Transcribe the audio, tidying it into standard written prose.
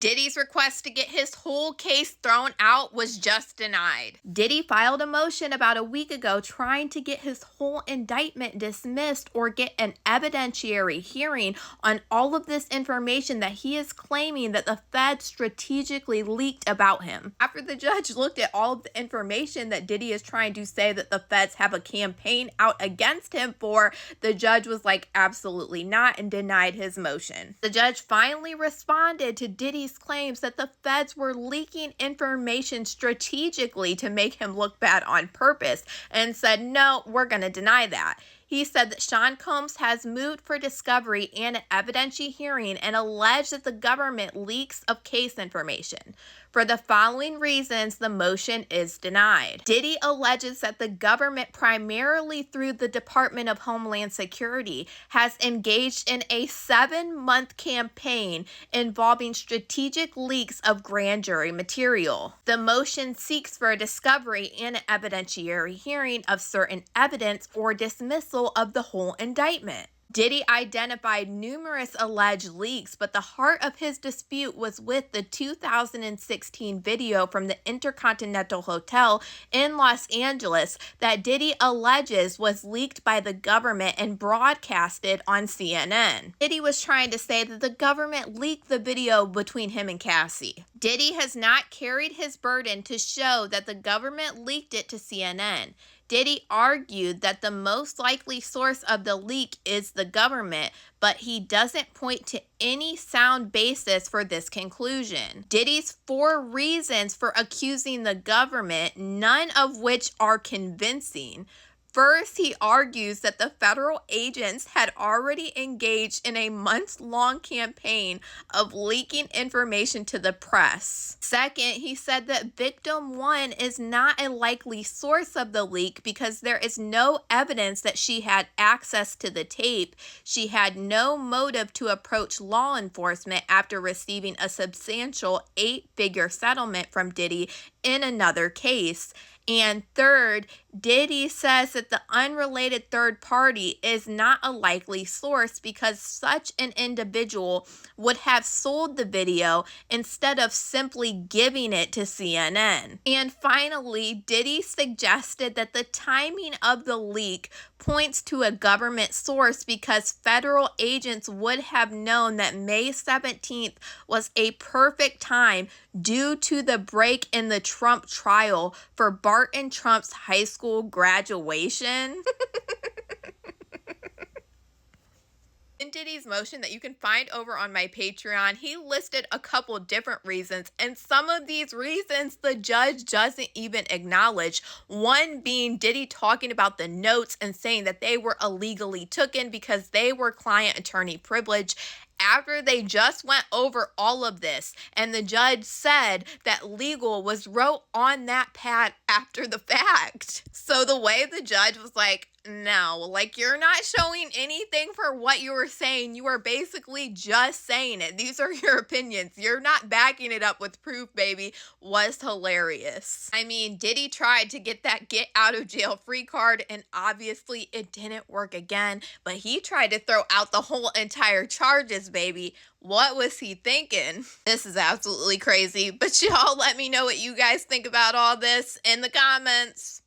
Diddy's request to get his whole case thrown out was just denied. Diddy filed a motion about a week ago trying to get his whole indictment dismissed or get an evidentiary hearing on all of this information that he is claiming that the Fed strategically leaked about him. After the judge looked at all of the information that Diddy is trying to say that the Feds have a campaign out against him for, the judge was like, absolutely not, and denied his motion. The judge finally responded to Diddy's claims that the Feds were leaking information strategically to make him look bad on purpose and said, no, we're going to deny that. He said that Sean Combs has moved for discovery and an evidentiary hearing and alleged that the government leaks of case information. For the following reasons, the motion is denied. Diddy alleges that the government, primarily through the Department of Homeland Security, has engaged in a 7-month campaign involving strategic leaks of grand jury material. The motion seeks for a discovery and an evidentiary hearing of certain evidence or dismissal of the whole indictment. Diddy identified numerous alleged leaks, but the heart of his dispute was with the 2016 video from the Intercontinental Hotel in Los Angeles that Diddy alleges was leaked by the government and broadcasted on CNN. Diddy was trying to say that the government leaked the video between him and Cassie. Diddy has not carried his burden to show that the government leaked it to CNN. Diddy argued that the most likely source of the leak is the government, but he doesn't point to any sound basis for this conclusion. Diddy's 4 reasons for accusing the government, none of which are convincing. First, he argues that the federal agents had already engaged in a months-long campaign of leaking information to the press. Second, he said that victim 1 is not a likely source of the leak because there is no evidence that she had access to the tape. She had no motive to approach law enforcement after receiving a substantial 8-figure settlement from Diddy in another case. And third, Diddy says that the unrelated third party is not a likely source because such an individual would have sold the video instead of simply giving it to CNN. And finally, Diddy suggested that the timing of the leak points to a government source because federal agents would have known that May 17th was a perfect time due to the break in the Trump trial for Barton Trump's high school graduation. In Diddy's motion that you can find over on my Patreon, he listed a couple different reasons, and some of these reasons the judge doesn't even acknowledge. One being Diddy talking about the notes and saying that they were illegally taken because they were client-attorney privilege, after they just went over all of this, and the judge said that legal was wrote on that pad after the fact. So the way the judge was like, no, like, you're not showing anything for what you were saying. You are basically just saying it. These are your opinions. You're not backing it up with proof, baby, was hilarious. I mean, Diddy tried to get that get out of jail free card, and obviously it didn't work again, but he tried to throw out the whole entire charges, baby. What was he thinking? This is absolutely crazy, but y'all let me know what you guys think about all this in the comments.